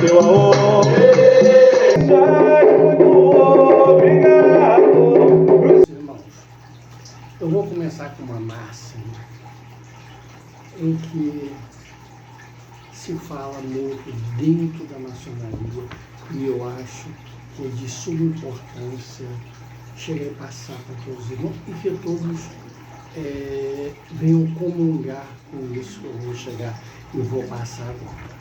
meu amor. Muito obrigado. Irmãos, eu vou começar com uma máxima em que se fala muito dentro da maçonaria e eu acho que é de suma importância chegar e passar para todos os irmãos e que todos venham comungar com isso que eu vou chegar e vou passar agora.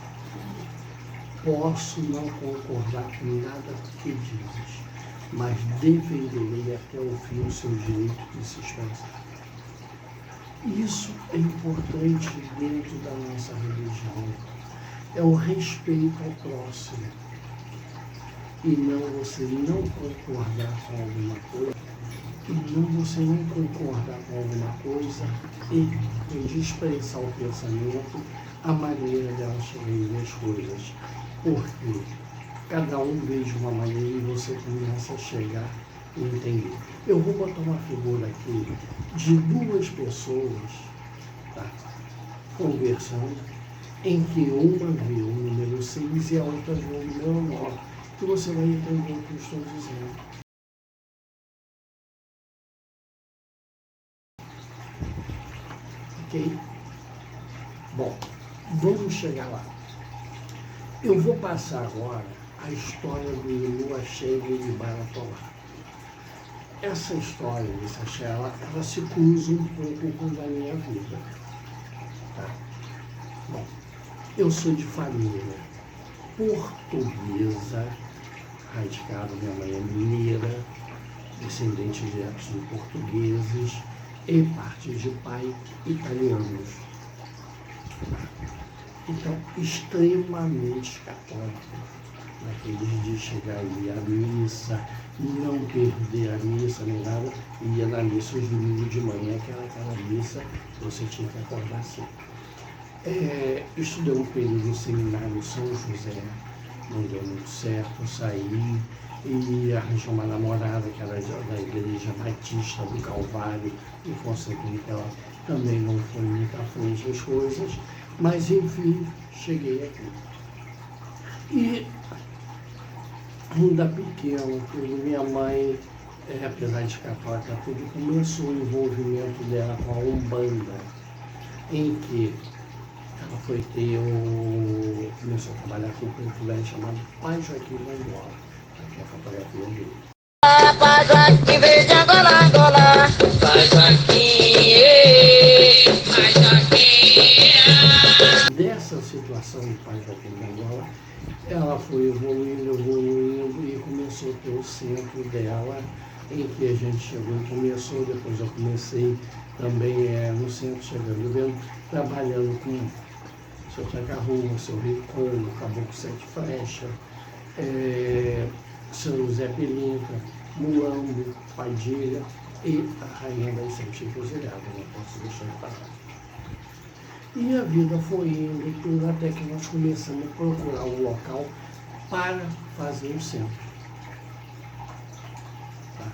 Posso não concordar com nada que dizes, mas defenderei até o fim o seu direito de se expressar. Isso é importante dentro da nossa religião. É o respeito ao próximo. E não você não concordar com alguma coisa, e de expressar o pensamento, a maneira dela chegar a ver as coisas. Porque cada um vê de uma maneira e você começa a chegar e entender. Eu vou botar uma figura aqui de duas pessoas, tá, conversando, em que uma vê o número 6 e a outra vê o número 9. E você vai entender o que eu estou dizendo. Ok? Bom, vamos chegar lá. Eu vou passar agora a história do Lua Cheia de Baratolá. Essa história dessa Shela, ela se cruza um pouco com a minha vida. Tá? Bom, eu sou de família portuguesa, radicada, minha mãe é mineira, descendente diretos de portugueses e parte de pai italianos. Então, extremamente católico, naqueles de chegar ali à missa, não perder a missa nem nada, ia na missa os domingos de manhã, aquela missa, você tinha que acordar cedo. Estudei um período no seminário São José, não deu muito certo, saí e arranjei uma namorada que era da Igreja Batista do Calvário, e consegui que ela também não foi muito à frente as coisas, mas enfim, cheguei aqui. E ainda pequeno, minha mãe, apesar de católica, tudo começou o envolvimento dela com a Umbanda, em que ela foi começou a trabalhar com um preto velho chamado Pai Joaquim Langola, aqui é a fotografia dele. Pai Joaquim veio de Angola, Angola, Pai Joaquim, Pai Joaquim. Dessa situação do Pai Joaquim Langola, ela foi evoluindo e começou a ter o centro dela, em que a gente chegou e começou, depois eu comecei também no centro, chegando vendo, trabalhando com o seu Tacarrua, o seu Ricongo, Caboclo Sete Flechas, seu Zé Pelinca, Mulambo, Padilha e a Rainha das Sete Encruzilhadas, não posso deixar de falar. E a vida foi indo tudo até que nós começamos a procurar um local para fazer um centro. Tá?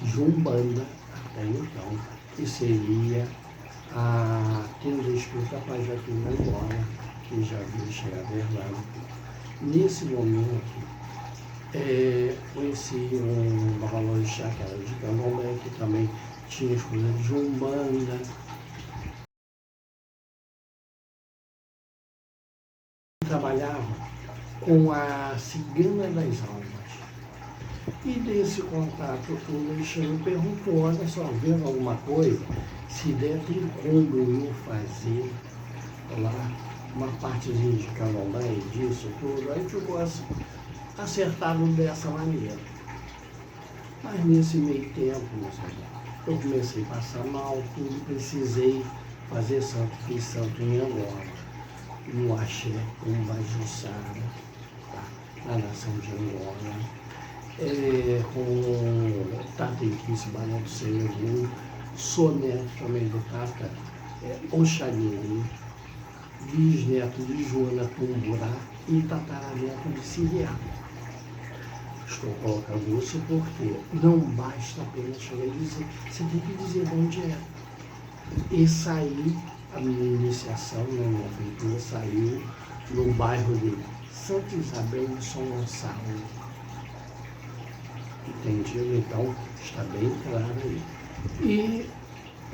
De Umbanda, até então, que seria a tenda espírita Pai Joaquim Langola, que já viu chegar a verdade. Nesse momento, conheci um babalorixá que era de Candomblé, que também tinha as coisas de Umbanda. Trabalhava com a Cigana das Almas. E desse contato todo, o Alexandre me perguntou, olha só, vendo alguma coisa, se der, tem como eu fazer lá uma partezinha de Candomblé disso, tudo. Aí ficou assim, acertado dessa maneira. Mas nesse meio tempo, eu comecei a passar mal, tudo, precisei fazer santo, fiz santo em Angola, no Axé, com Bajussara, tá? Na nação de Angola, com Tata Inquice, Barão do Seregum, sou neto também do Tata Oxaliri, bisneto de Joana Tumburá e tataraneto de Siriá. Estou colocando isso porque não basta apenas chegar e dizer, você tem que dizer de onde é. E sair, a minha iniciação, minha feitura saiu no bairro de Santa Isabel de São Gonçalo. Entendido? Então, está bem claro aí. E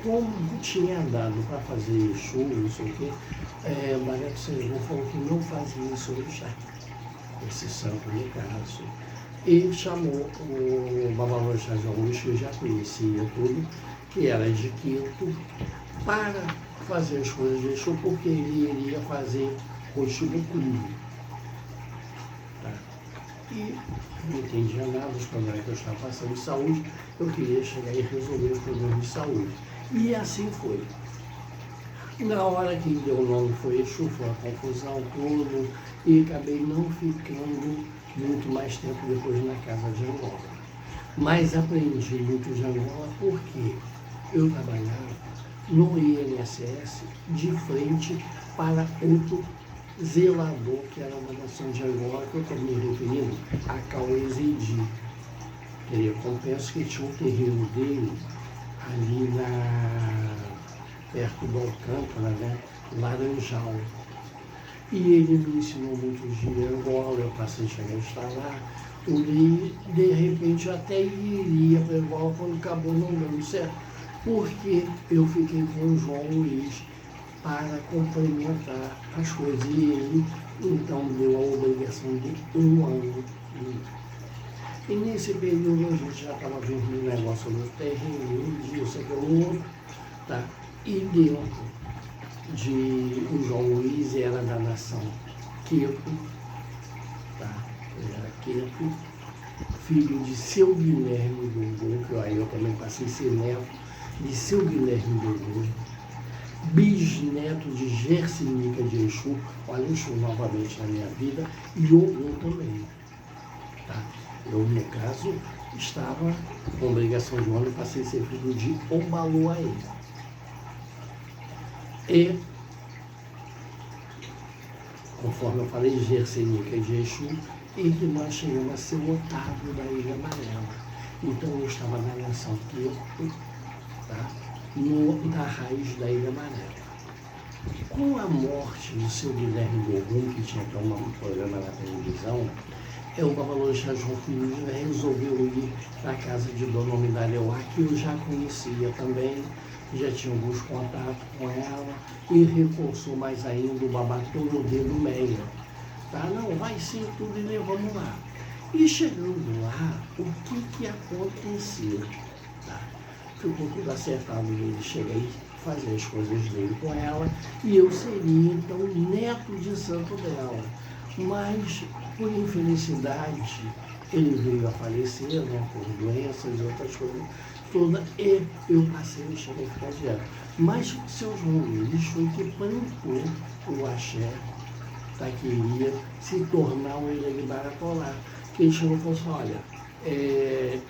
como tinha dado para fazer chuva, não sei o quê, Maria do Senhor falou que não fazia isso orixá, esse santo no caso. E chamou o Babalorixá João Luís, que eu já conhecia tudo, que era de Quinto, para fazer as coisas de Exu, porque ele iria fazer Roxibucuri. Tá? E não entendia nada dos problemas que eu estava passando de saúde, eu queria chegar e resolver os problemas de saúde. E assim foi. Na hora que deu o nome foi Exu, foi a confusão, tudo, e acabei não ficando muito mais tempo depois na casa de Angola. Mas aprendi muito de Angola porque eu trabalhava no INSS de frente para outro zelador, que era uma nação de Angola, que eu estou me referindo a Cauê Zeidi. Eu confesso que tinha um terreno dele ali perto do Alcântara, né? Laranjal. E ele me ensinou muito de Angola, eu passei a chegar a estar lá. E de repente eu até iria para Angola quando acabou não dando certo, porque eu fiquei com o João Luís para complementar as coisas. E ele então deu a obrigação de 1 ano. E nesse período a gente já estava vendo um negócio no terreno, disso, aquilo outro, tá? E dentro de o João Luís era da nação Queto, tá? Ele era Queto, filho de seu Guilherme Dodô, que aí eu também passei a ser neto de seu Guilherme Dodô, bisneto de Gersinica de Exu, olha Exu novamente na minha vida, e Ogum também, tá? Eu, no caso, estava com obrigação de honra e passei a ser filho de Obaluaê. E, conforme eu falei, Gersinica de Exu, e que nós chegamos a ser o Otávio da Ilha Amarela. Então eu estava na nação Queto, tá? Na raiz da Ilha Amarela. Com a morte do seu Guilherme Dogum, que tinha até um programa na televisão, o Babalorixá João Luís resolveu ir para a casa de Dona Omidaleuá, que eu já conhecia também, já tinha alguns contatos com ela, e reforçou mais ainda o Babatoro Dedo Meia. Tá? Não, vai sim, tudo e levamos lá. E chegando lá, o que aconteceu? Tá? Ficou tudo acertado dele chegar e fazer as coisas dele com ela, e eu seria então neto de santo dela. Mas, por infelicidade, ele veio a falecer, né, por doenças e outras coisas todas, e eu passei a chegar e ficar direto. Mas o seu João Luís foi que plantou o axé, tá, que iria se tornar um Ilha de Baratolá. Que ele chegou e falou assim, olha,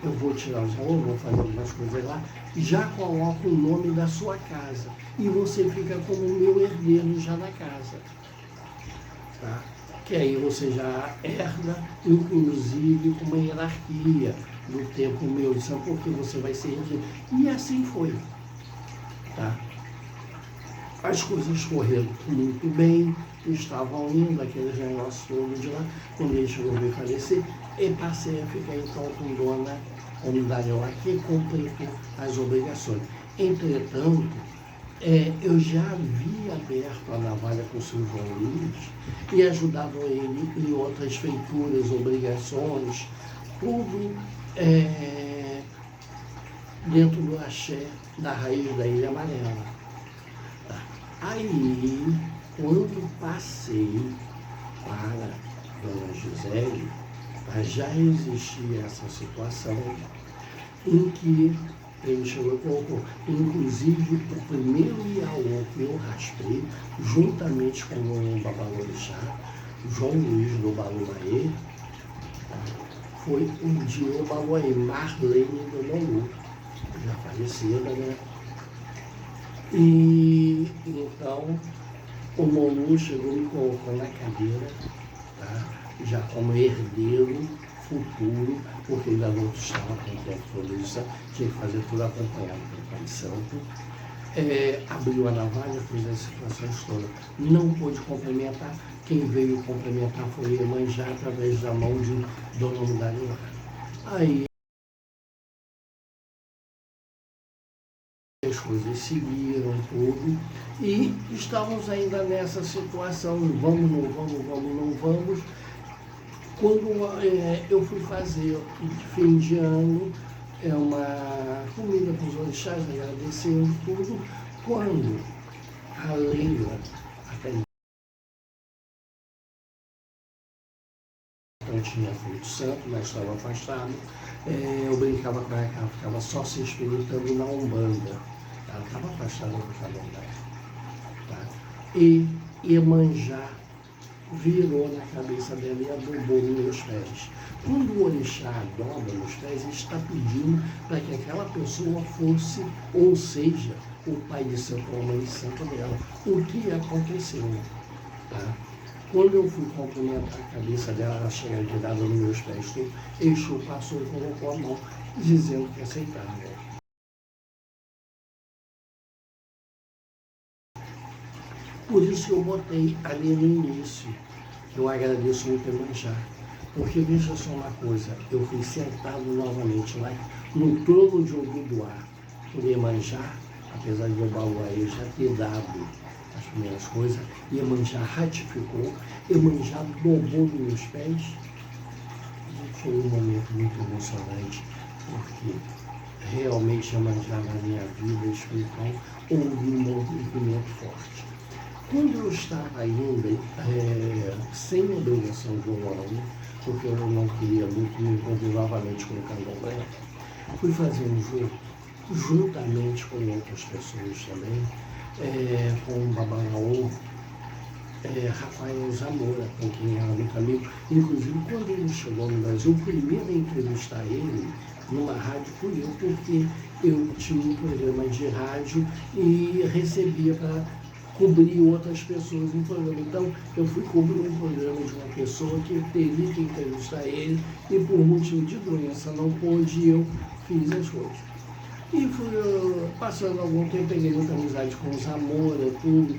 eu vou tirar os alunos, vou fazer algumas coisas lá, já coloco o nome da sua casa, e você fica como meu herdeiro já na casa. Tá? Que aí você já herda, inclusive, com uma hierarquia do tempo meu de São, porque você vai ser herdeiro. E assim foi. Tá? As coisas correram muito bem, estavam indo, aqueles negócios todos de lá, quando ele chegou a falecer, e passei a ficar então com Dona Omidaleuá, que completou as obrigações. Entretanto, eu já havia aberto a navalha com o seu João Luís e ajudado ele em outras feituras, obrigações, tudo dentro do axé da raiz da Ilha Amarela. Tá. Aí, quando passei para Dona Gisele, já existia essa situação em que ele chegou e colocou, inclusive, o primeiro Iaô que eu raspei, juntamente com o Babalorixá, João Luís do Balumaê, foi o de Obaluaê, Marlene do Molu, já falecida, né? E então o Molu chegou e me colocou na cadeira, tá? Já como herdeiro futuro, porque ainda não estava com o tempo todo isso, tinha que fazer tudo acompanhado pelo Pai Santo. abriu a navalha, fez as situações todas. Não pôde complementar. Quem veio complementar foi Iemanjá através da mão de Dona Mudarilá. Aí as coisas seguiram tudo e estávamos ainda nessa situação, vamos, não vamos, vamos, não vamos. Quando eu fui fazer fim de ano, uma comida para os orixás, agradecendo tudo, quando a Leila, até então tinha feito santo, mas estava afastado, eu brincava com ela que ela ficava só se espiritando na Umbanda. Ela estava afastada do candomblé. Tá? E Iemanjá virou na cabeça dela e adubou nos meus pés. Quando o orixá dobra nos pés, ele está pedindo para que aquela pessoa fosse, ou seja, o pai de santo ou a mãe de santo dela. O que aconteceu? Tá? Quando eu fui cumprimentar a cabeça dela, ela chega virada nos meus pés, Exu passou e colocou a mão, dizendo que aceitava. Por isso que eu botei ali no início, que eu agradeço muito Iemanjá. Porque veja só uma coisa, eu fui sentado novamente lá no trono de Obuduá, por Iemanjá, apesar de Obaluaê já ter dado as primeiras coisas, Iemanjá ratificou, Iemanjá dobrou nos meus pés. E foi um momento muito emocionante, porque realmente Iemanjá na minha vida espiritual houve um movimento forte. Quando eu estava ainda sem obrigação de um ano, porque eu não queria muito me envolver novamente com o candomblé, fui fazer um jogo juntamente com outras pessoas também, com o Babalaô, Rafael Zamora, com quem era muito amigo. Inclusive, quando ele chegou no Brasil, o primeiro a entrevistar ele numa rádio fui eu, porque eu tinha um programa de rádio e recebia para cobrir outras pessoas em programa. Então, eu fui cobrir um programa de uma pessoa que teria que entrevistar ele e por motivo de doença não pôde, e eu fiz as coisas. E fui passando algum tempo, peguei muita amizade com o Zamora, tudo,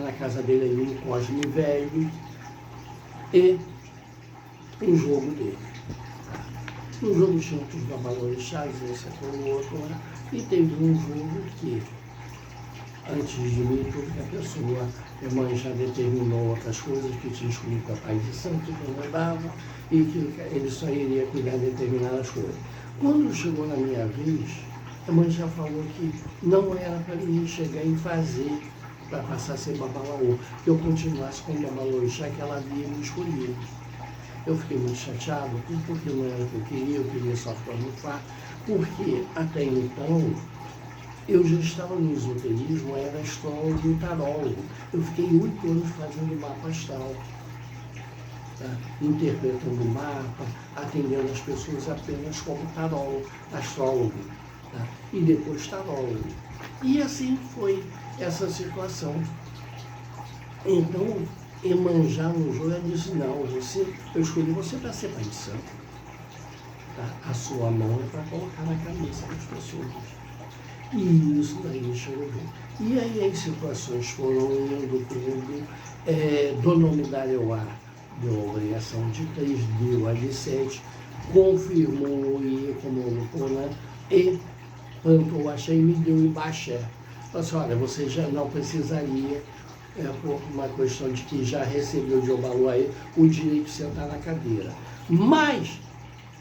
na casa dele aí, no Cosme Velho, e o jogo dele. No jogo tinha outros babalorixás, esse aqui o outro lá, e teve um jogo que, antes de mim, tudo que a pessoa, Iemanjá determinou outras coisas, que tinha escolhido para pai de santo, que não dava, e que ele só iria cuidar de determinadas coisas. Quando chegou na minha vez, Iemanjá falou que não era para mim chegar e fazer para passar a ser babalaô, que eu continuasse com o babalorixá que ela havia me escolhido. Eu fiquei muito chateado, porque não era o que eu queria só formar, porque até então eu já estava no esoterismo, era astrólogo e tarólogo. Eu fiquei 8 anos fazendo mapa astral, tá? Interpretando o mapa, atendendo as pessoas apenas como tarólogo, astrólogo, tá? E depois tarólogo. E assim foi essa situação. Então, Iemanjá no jogo, ela disse, não, eu escolhi você para ser pai de santo. Tá? A sua mão é para colocar na cabeça das pessoas. E isso daí me chegou. E aí as situações foram indo tudo. Dona Mudarilá deu a obrigação de 3, deu a de 7, confirmou e colocou, né? E plantou o axé e me deu o Ibaxé. Falei assim, olha, você já não precisaria, por uma questão de que já recebeu de Obaluaê o direito de sentar na cadeira. Mas,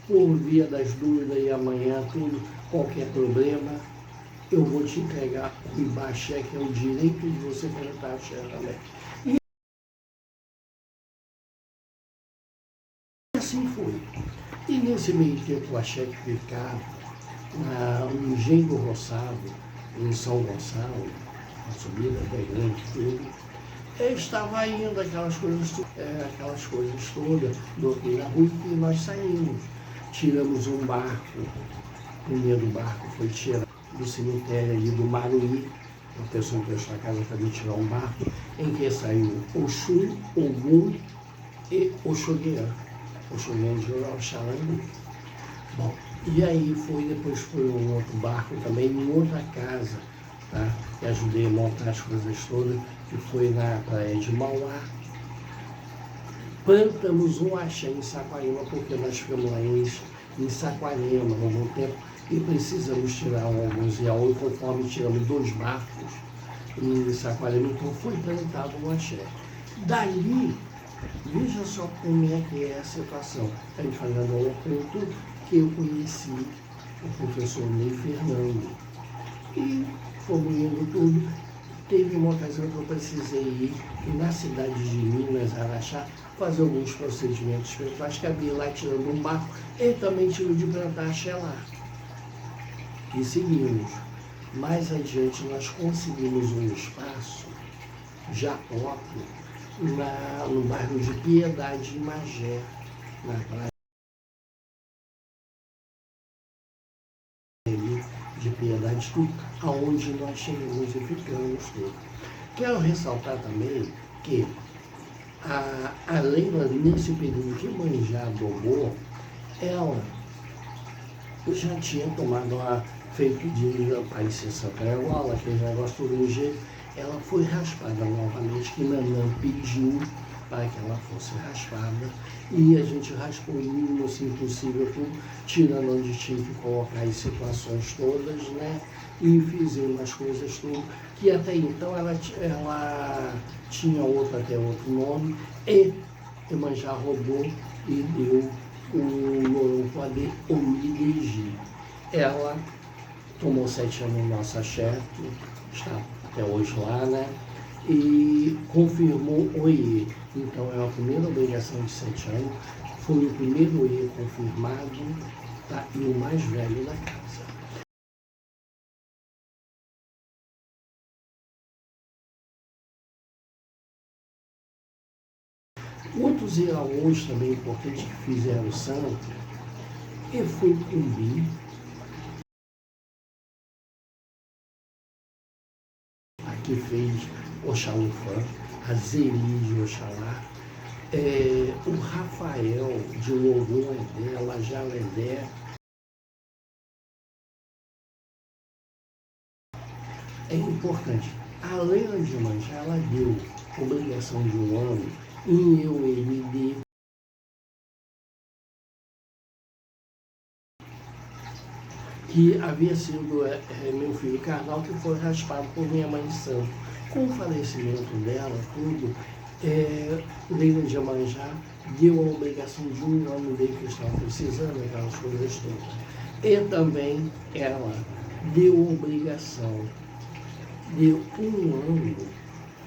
por via das dúvidas e amanhã tudo, qualquer problema, eu vou te entregar o Ibaxé, que é o direito de você cantar axé também. E assim foi. E nesse meio tempo, o axé que ficava no Engenho do Roçado, em São Gonçalo, a subida bem grande, tudo, estava indo aquelas coisas todas, do na rua, e nós saímos. Tiramos um barco, o primeiro barco foi tirado do cemitério ali do Maruí, a pessoa emprestou a casa para me tirar um barco, em que saiu Oxum, Ogum e Oxoguian. Oxoguian de Oxalangu. Bom, e aí depois foi um outro barco também, em outra casa, tá? e ajudei a montar as coisas todas, que foi na praia de Mauá. Plantamos um axé em Saquarema, porque nós ficamos lá em Saquarema há algum tempo e precisamos tirar alguns iaú, conforme tiramos 2 barcos em Saquarema, então foi plantado um axé. Dali, veja só como é que é a situação. A gente fazendo ao ponto que eu conheci o professor Ney Fernando. E fomos indo tudo. Teve uma ocasião que eu precisei ir na cidade de Minas, Araxá, fazer alguns procedimentos espirituais, que havia lá tirando um barco, e também tive de plantar axé lá. E seguimos. Mais adiante nós conseguimos um espaço já próprio no bairro de Piedade, em Magé, na praia de Piedade, tudo, aonde nós chegamos e ficamos tudo. Quero ressaltar também que a Leila, nesse período que Iemanjá domou, ela já tinha tomado feito de aparecer Santa Iguala, aquele negócio todo no jeito. Ela foi raspada novamente, que Nanã pediu para que ela fosse raspada, e a gente raspou o mínimo assim possível, tudo, tirando onde tinha que colocar as situações todas, né? E fizemos as coisas tudo, que até então ela tinha até outro nome, e Iemanjá roubou e deu o Noronha de Omidegi. Ela tomou 7 anos no nosso axé, está até hoje lá, né? E confirmou o IE. Então é a primeira obrigação de 7 anos, foi o primeiro IE confirmado, tá? E o mais velho da casa. Outros iaús também importantes que fizeram santo, e foi Cumbi, que fez Oxalufã, a Zeli de Oxalá, o Rafael de Logum Edé, Jaledé. É importante. A Leila de Iemanjá, ela deu obrigação de um ano em EUMD, que havia sido meu filho carnal, que foi raspado por minha mãe de santo. Com o falecimento dela, tudo, Leila de Iemanjá deu a obrigação de um ano dele que estava precisando, aquelas coisas todas. E também ela deu a obrigação de um ano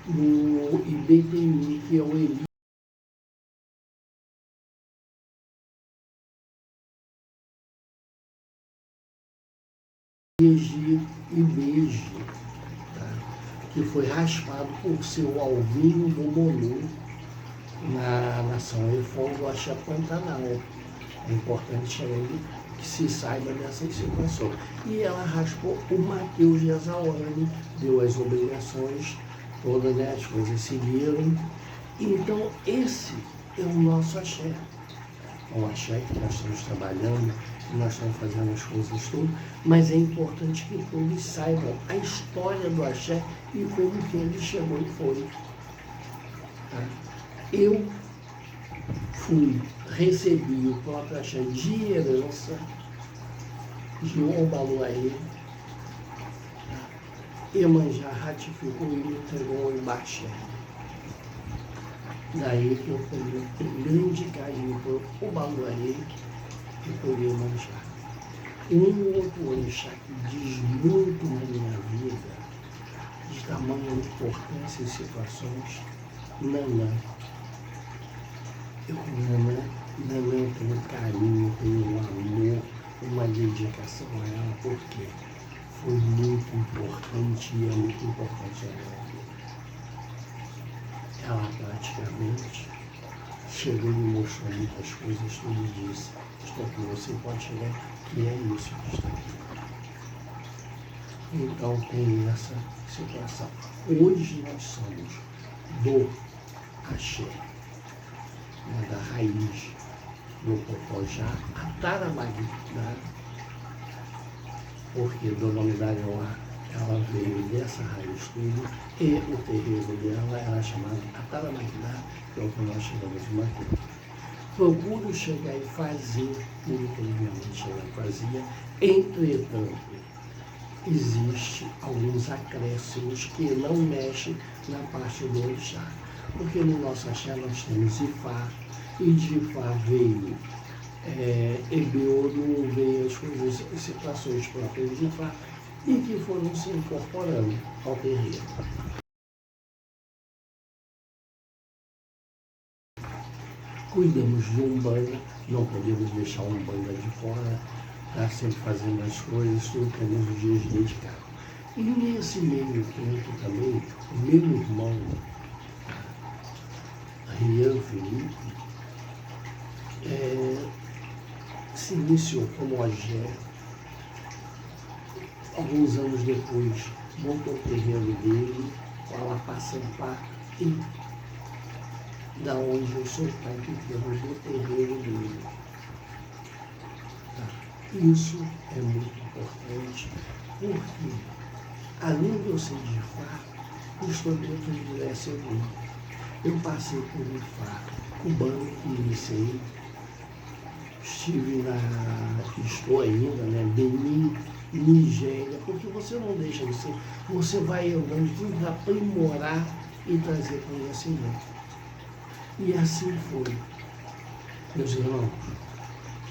no IBTMI, que é o Eli. E Beije, tá? Que foi raspado por seu Alvinho Bobonu na São Efon do Axé Pantanal. É importante que se saiba dessas situações. E ela raspou o Mateus de Azawane, deu as obrigações todas, né? As coisas seguiram. Então, esse é o nosso axé. É um axé que nós estamos trabalhando, que nós estamos fazendo as coisas tudo, mas é importante que todos saibam a história do axé e como que ele chegou e foi. Tá? Eu recebi o próprio axé de herança de Ombaluaí. Iemanjá ratificou e me entregou o Ibaxé. Daí que eu peguei grande carinho por Ombaluaí e por Iemanjá. Um outro orixá que diz muito na minha vida, de tamanha importância e situações, Nanã. Nanã eu tenho um carinho, tenho um amor, uma dedicação a ela, porque foi muito importante e é muito importante a minha vida. Ela praticamente chegou e me mostrou muitas coisas, tudo disse, estou aqui, você pode chegar, que é isso que está aqui. Então tem essa situação. Hoje nós somos do axé, da raiz do Popojá, a Taramagui, né? Porque Dona Midari lá ela veio dessa raiz tudo, e o terreiro dela era chamado Ataramaquidá, que é o que nós chamamos de Maquia. Procuro chegar e fazer tudo que minha mãe chega e fazia, entretanto, existe alguns acréscimos que não mexem na parte do orixá. Porque no nosso axé nós temos Ifá, e de Ifá veio Ebeodo, veio as coisas, as situações próprias de Ifá, e que foram se incorporando ao terreiro. Cuidamos de Umbanda, não podemos deixar Umbanda de fora, está sempre fazendo as coisas, tudo temos os dias dedicados. E nesse meio tempo também, o meu irmão, Rian Felipe, se iniciou como agé. Alguns anos depois, montou o terreiro dele, lá Passampá, e da onde eu sou pai pequeno do terreiro dele. Tá? Isso é muito importante, porque além de eu ser de Ifá, eu estou dentro de Leste Segundo. Eu passei por Ifá cubano que iniciei, estou ainda, né, Benin, Nigéria, porque você não deixa de ser, você vai andando tudo para aprimorar e trazer conhecimento. E assim foi. Meus irmãos,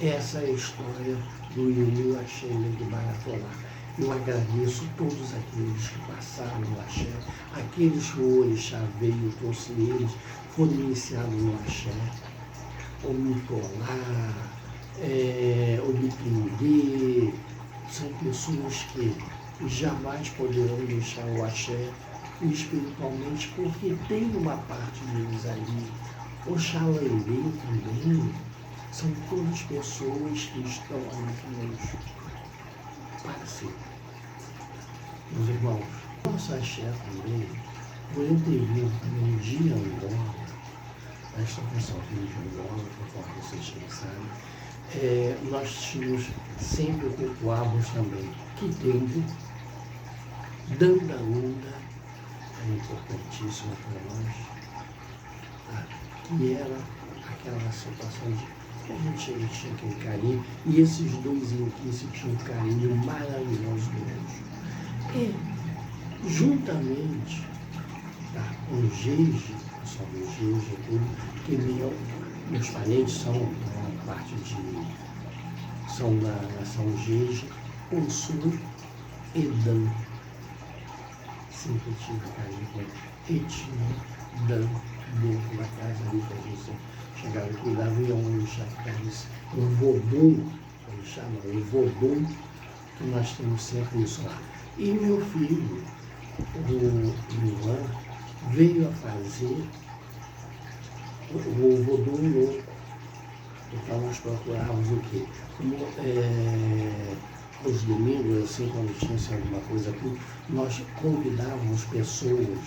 essa é a história do Iumu Axé de Baratolá. Eu agradeço todos aqueles que passaram no Axé, aqueles que o Orixá veio, trouxe eles, foram iniciados no Axé, o Mitolá, o Bipinguê, são pessoas que jamais poderão deixar o Axé espiritualmente, porque tem uma parte deles ali. Oxalá também, são todas pessoas que estão ali conosco para sempre. Meus irmãos, nosso axé também, por eu ter vindo também de Angola, esta pessoa aqui de Angola, conforme vocês sabem, nós tínhamos, sempre cultuávamos também Quitembo, Dandaúda, é importantíssimo para nós, tá? Que era aquela situação de que a gente tinha aquele carinho, e esses dois inquis tinham um carinho maravilhoso por eles. E, juntamente, tá, com o Geige, só do Geige e tudo, que meus parentes são da parte são da nação Geige, Sul e Dan. Sempre tive carinho com Etna, Dan, dentro da casa ali, que a gente chegava e cuidava, e onde ficava um vodum, um vodum, que nós temos sempre isso lá. E meu filho, o Ivan, veio a fazer o vodum louco. Então nós procurávamos o quê? Aos domingos, assim, quando tinha alguma coisa aqui, nós convidávamos pessoas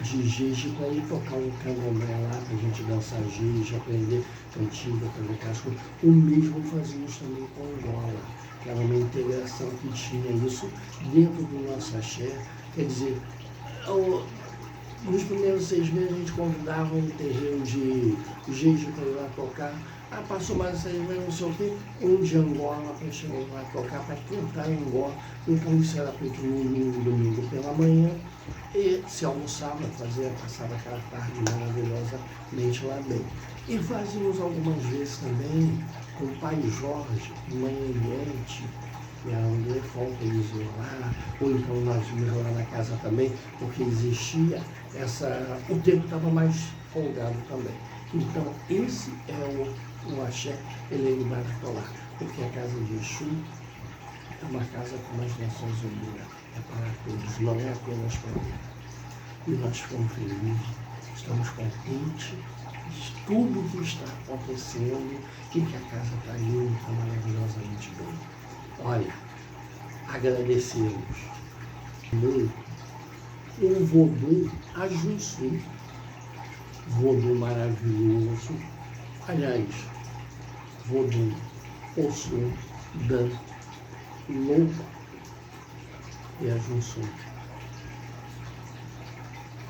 de Geige para ir tocar um candomblé lá, para a gente dançar Geige, aprender cantiga, aprender aquelas coisas. O mesmo fazíamos também com Angola, que era uma integração que tinha isso dentro do nosso axé. Quer dizer, nos primeiros 6 meses a gente convidava um terreiro de Geige para ir lá tocar. Passou mais 6 meses, não sei o quê, um de Angola para chegar lá tocar, para cantar em Angola. Então isso era feito no domingo pela manhã, e se almoçava, passava aquela tarde maravilhosamente lá bem. E fazíamos algumas vezes também com o pai Jorge, mãe Eliette, que era um elefante, eles iam lá, ou então nós íamos lá na casa também, porque existia o tempo estava mais folgado também. Então esse é o axé Eleimar Tolar, porque a casa de Exu é uma casa como as Nações Unidas, é para todos, não é apenas para ele. E nós ficamos felizes, estamos contentes de tudo que está acontecendo e que a casa está indo, está maravilhosamente bem. Olha, agradecemos muito o vodum Ajuçu, vodum maravilhoso, aliás, vodum Ossum, Dan, louco, e a Junção.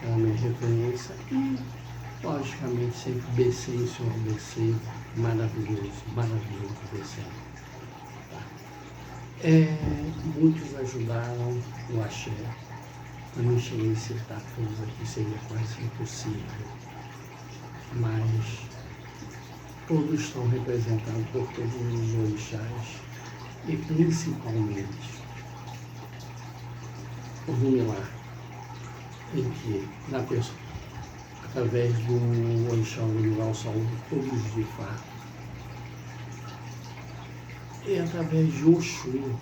É a minha referência e, logicamente, sempre BC e senhor BC, maravilhoso, maravilhoso BC. Muitos ajudaram o axé. Também cheguei a citar todos aqui, seria quase impossível. Mas todos estão representados por todos os orixás e principalmente o Vumilar, em que, através do orixá Vumilar, o salvo todos de fato, e através de Oxum,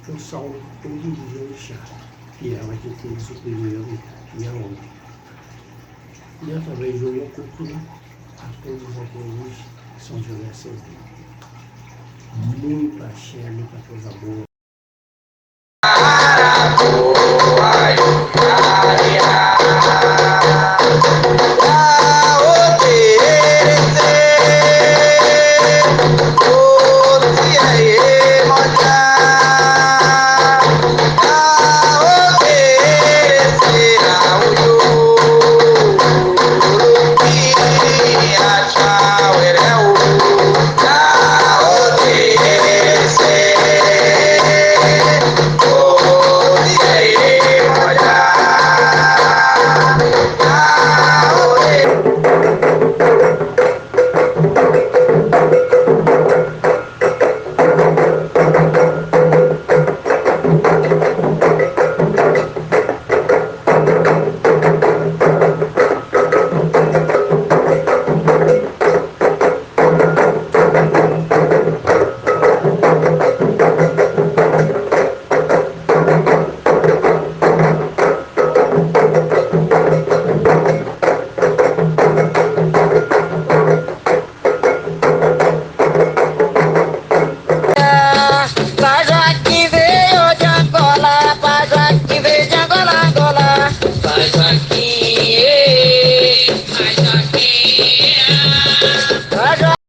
eu salvo todos os orixás, que ela que fez o primeiro e a outra. E através de Oyokutu, a todos aqueles que são de Lessa. Muito axé, muita coisa boa,